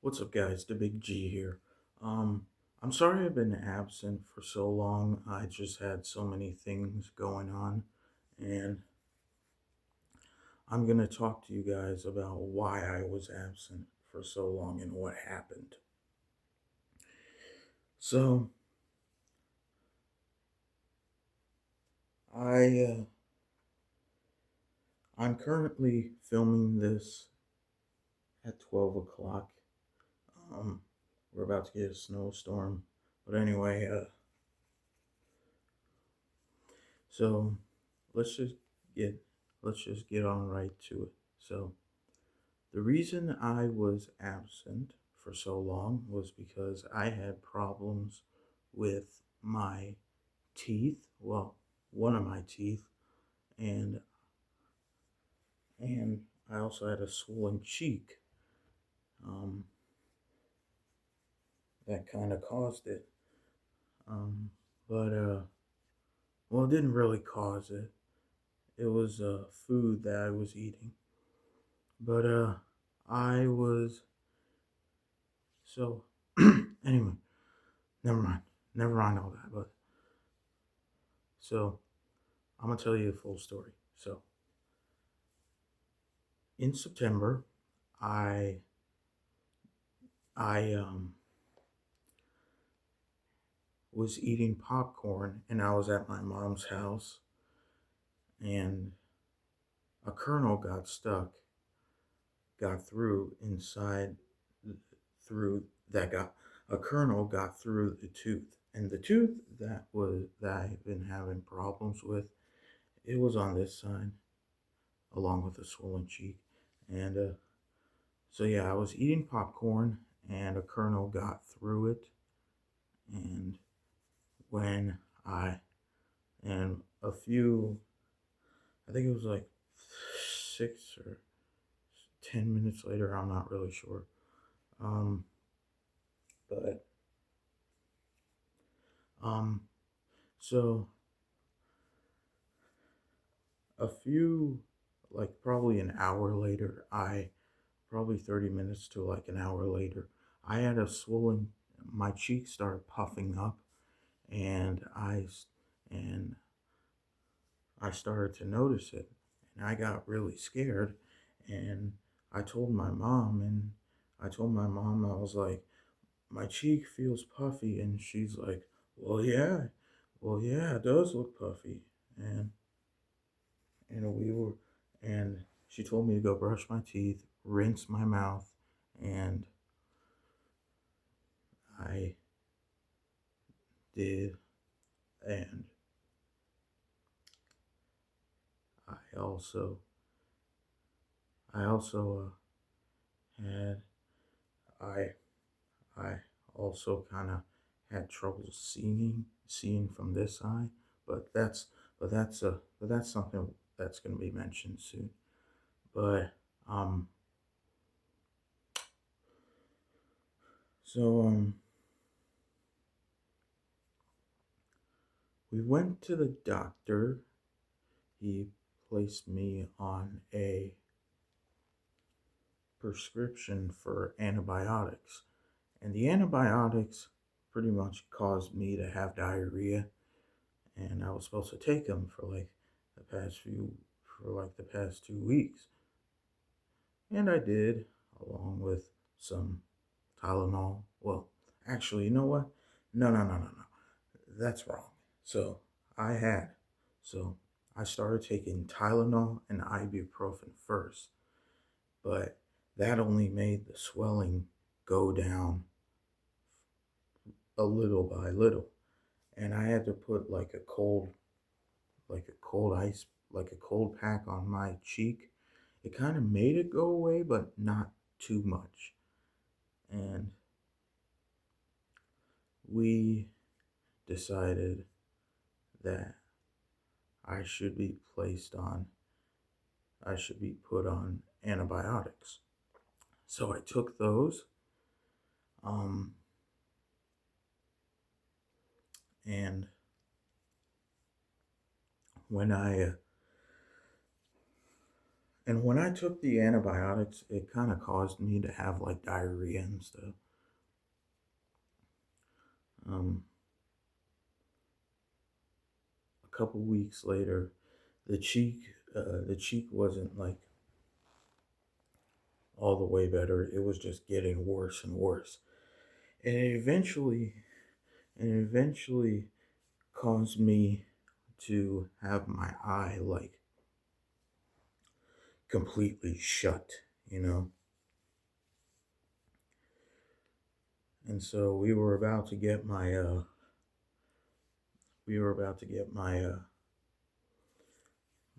What's up, guys? The Big G here. Um, I'm sorry I've been absent for so long. I just had so many things going on, and I'm gonna talk to you guys about why I was absent for so long and what happened. So, I I'm currently filming this at 12 o'clock. Um, we're about to get a snowstorm, but anyway, so let's just get let's just get on right to it. So. The reason I was absent for so long was because I had problems with my teeth. Well, one of my teeth, and and I also had a swollen cheek. Um, that kind of caused it. But well, it didn't really cause it. It was food that I was eating. But I was so anyway. Never mind. Never mind all that. But so I'm gonna tell you the full story. So in September, I I was eating popcorn and I was at my mom's house and a kernel got stuck, got through inside through that got a kernel got through the tooth. And the tooth that I've been having problems with, it was on this side along with a swollen cheek. And so yeah, I was eating popcorn and a kernel got through it. And when I, and a few, I think it was like 6 or 10 minutes later, I'm not really sure. Um, but, um, so a few, like probably an hour later, probably 30 minutes to like an hour later, I had a swollen, my cheek started puffing up and and I started to notice it, and I got really scared, and I told my mom, and I was like, my cheek feels puffy, and she's like, well, yeah, it does look puffy, and and we were, and she told me to go brush my teeth, rinse my mouth, and I did, and I also, I also had, I I also kind of had trouble seeing from this eye, but that's something that's going to be mentioned soon. But um, so we went to the doctor. He placed me on a prescription for antibiotics, and the antibiotics pretty much caused me to have diarrhea, and I was supposed to take them for like the past 2 weeks. And I did, along with some Tylenol. Well, actually, you know what? No. That's wrong. So I had, so I started taking Tylenol and ibuprofen first, but that only made the swelling go down a little by little. And I had to put like a cold ice, like a cold pack on my cheek. It kind of made it go away, but not too much. And we decided that I should be I should be put on antibiotics. So I took those, um, and when And when I took the antibiotics, it kind of caused me to have like diarrhea and stuff. Um, a couple weeks later, the cheek, the cheek wasn't like all the way better. It was just getting worse and worse, and it eventually caused me to have my eye like completely shut. You know, and so we were about to get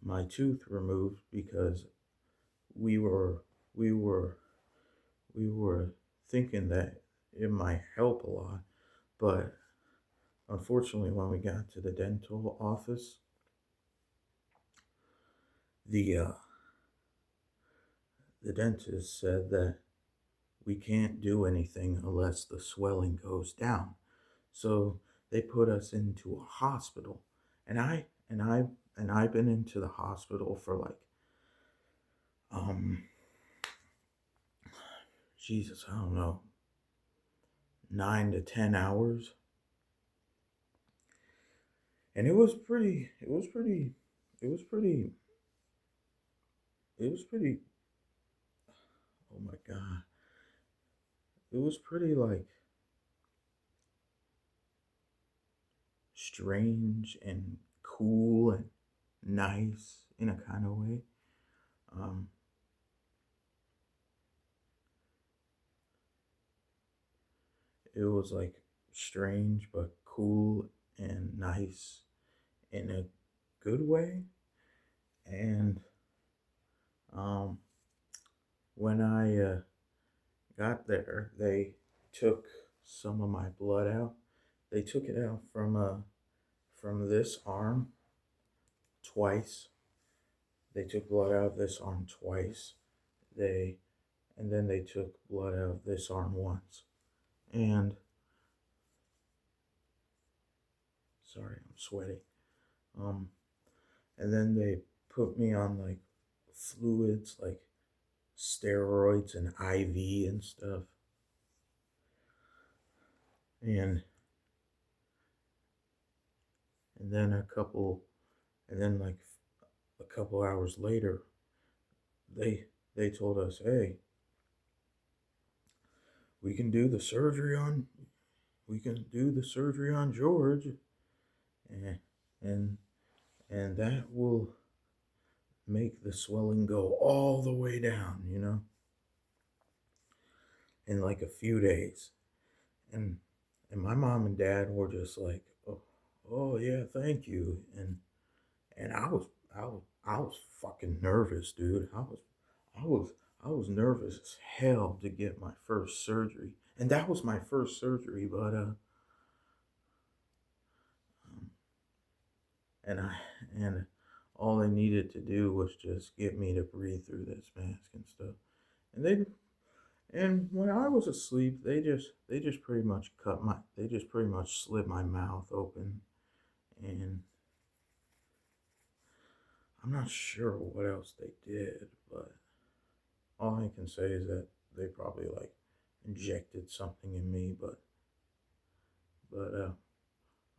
my tooth removed because we were we were we were thinking that it might help a lot, but unfortunately, when we got to the dental office, the uh, the dentist said that we can't do anything unless the swelling goes down. So they put us into a hospital, and I've been into the hospital for like um Jesus, I don't know, 9 to 10 hours, and it was pretty, it was pretty. Oh my God, it was pretty like strange and cool and nice in a kind of way. Um, it was like strange but cool and nice in a good way. And um, when I got there, they took some of my blood out. They took it out from this arm twice. They took blood out of this arm twice. They and then they took blood out of this arm once. And sorry, I'm sweating. Um, and then they put me on like fluids, like steroids and IV and stuff. And and then a couple, and then like a couple hours later, they told us, hey, we can do the surgery on, we can do the surgery on George, and and and that will make the swelling go all the way down, in like a few days. And and my mom and dad were just like, oh yeah, thank you. And I was fucking nervous, dude. I was I was nervous as hell to get my first surgery, and that was my first surgery. But um, and I and all they needed to do was just get me to breathe through this mask and stuff. And they and when I was asleep, they just pretty much slit my mouth open, and I'm not sure what else they did, but all I can say is that they probably like injected something in me, but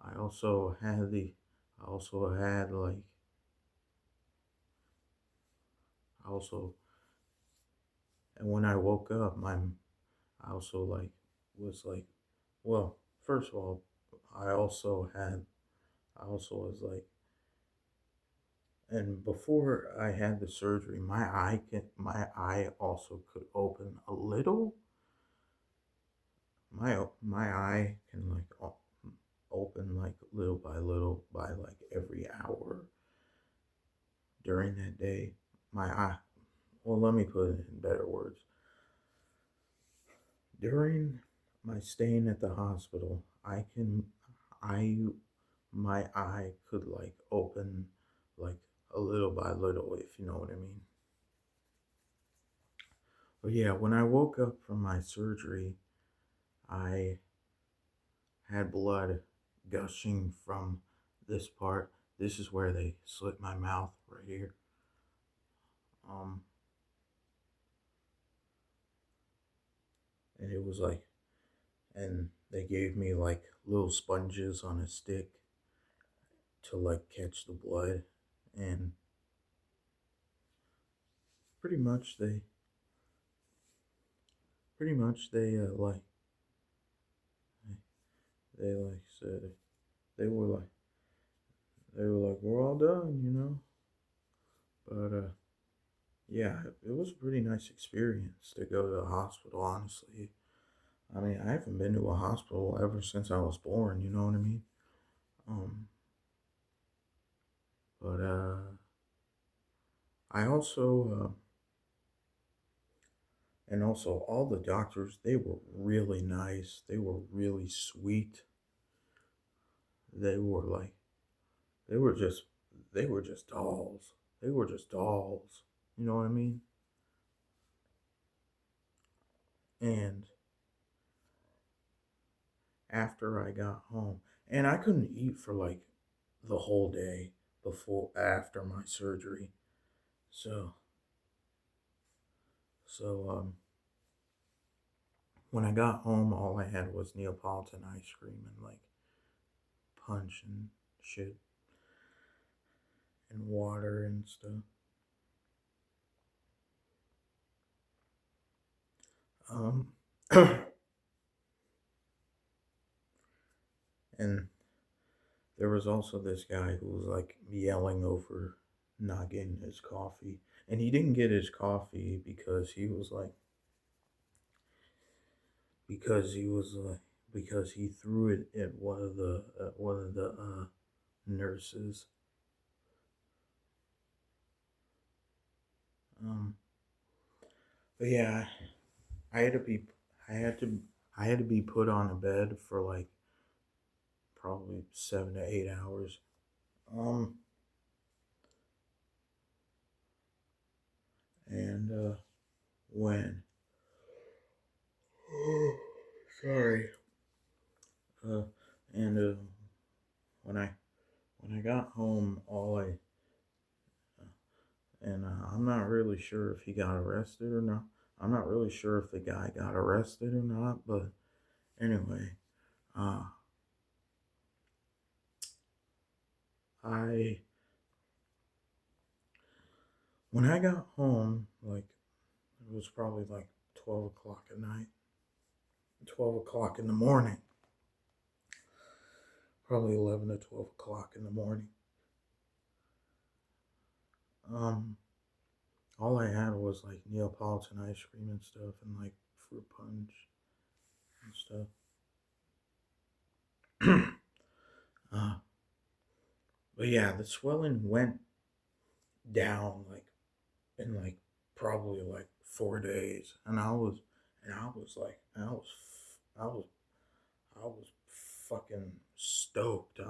I also had the I also had like I also and when I woke up, I also like was like, well, first of all, I also was like, and before I had the surgery, my eye also could open a little. My eye can like open like little by little by like every hour during that day. My eye, well, let me put it in better words. During my staying at the hospital, I, my eye could like open like a little by little, if you know what I mean. But yeah, when I woke up from my surgery, I had blood gushing from this part. This is where they slit my mouth right here. Um, and it was like, and they gave me like little sponges on a stick to like catch the blood, and pretty much they, like they like said they were like we're all done, But yeah, it was a pretty nice experience to go to the hospital. Honestly, I mean, I haven't been to a hospital ever since I was born. You know what I mean? Um, but I also and also all the doctors, they were really nice. They were really sweet. They were like they were just they were just dolls. They were just dolls. You know what I mean? And after I got home, and I couldn't eat for like the whole day before after my surgery. So so when I got home, all I had was Neapolitan ice cream and like punch and shit and water and stuff. Um, and there was also this guy who was like yelling over not getting his coffee, and he didn't get his coffee because he was like because he was like because he threw it at one of the nurses. Um, but yeah, I had to be I had to I had to be put on a bed for like probably 7 to 8 hours. Um, and when sorry, uh, and when I got home, all I and I'm not really sure if he got arrested or not. I'm not really sure if the guy got arrested or not, but anyway, uh, I when I got home, like it was probably like 12 o'clock at night, 12 o'clock in the morning, probably 11 to 12 o'clock in the morning. Um, all I had was like Neapolitan ice cream and stuff, and like fruit punch and stuff. uh, but yeah, the swelling went down like in like probably like 4 days, and I was I was fucking stoked.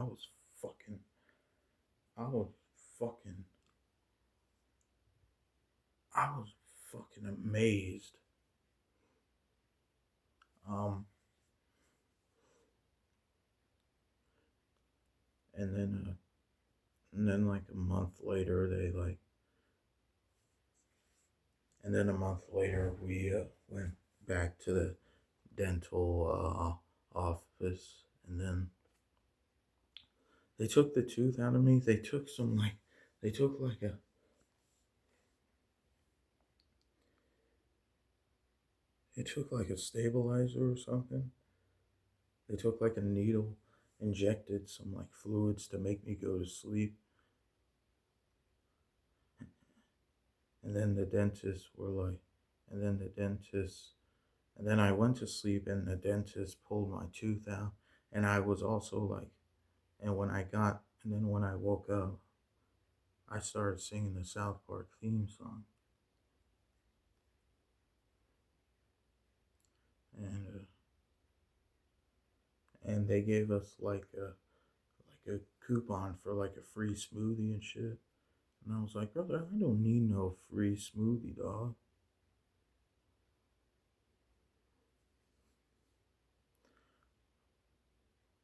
Fucking I was fucking I was fucking amazed. Um, and then like a month later, and then a month later we went back to the dental office, and then they took the tooth out of me. They took like a It took like a stabilizer or something. They took like a needle, injected some like fluids to make me go to sleep. And then the dentist were like, and then the dentist, and then I went to sleep and the dentist pulled my tooth out. And I was also like, and then when I woke up, I started singing the South Park theme song. And they gave us like a coupon for like a free smoothie and shit. And I was like, brother, I don't need no free smoothie, dog.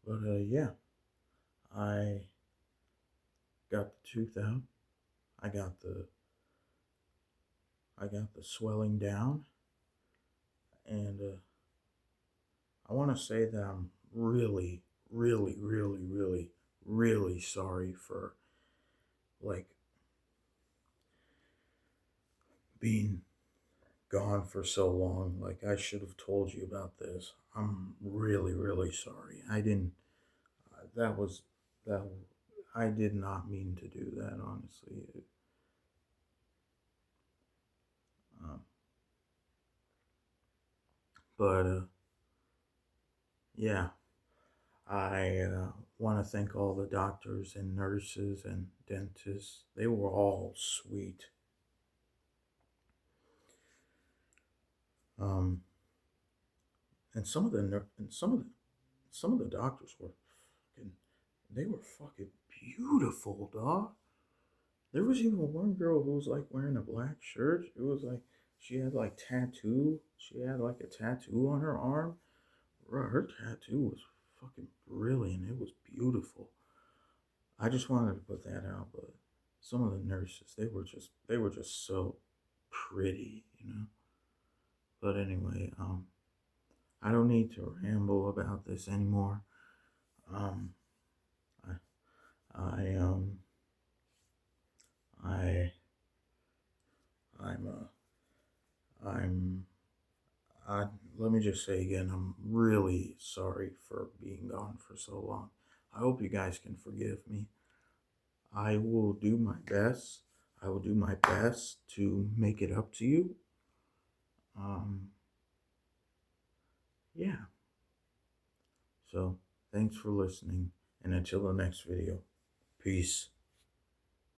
But yeah, I got the tooth out. I got the I got the swelling down, and I want to say that I'm really, really, really, really, really sorry for like being gone for so long. Like, I should have told you about this. I'm really, really sorry. I didn't. That was that. I did not mean to do that. Honestly, um, but yeah, I want to thank all the doctors and nurses and dentists. They were all sweet. Um, and some of the doctors were fucking. They were fucking beautiful, dog. There was even one girl who was like wearing a black shirt. It was like she had like tattoo. She had like a tattoo on her arm. Bro, her tattoo was fucking brilliant. It was beautiful. I just wanted to put that out, but some of the nurses, they were just so pretty, you know. But anyway, I don't need to ramble about this anymore. Um, I, I, I, I'm, I'm, I, let me just say again, I'm really sorry for being gone for so long. I hope you guys can forgive me. I will do my best. I will do my best to make it up to you. Um, yeah. So, thanks for listening. And until the next video, peace.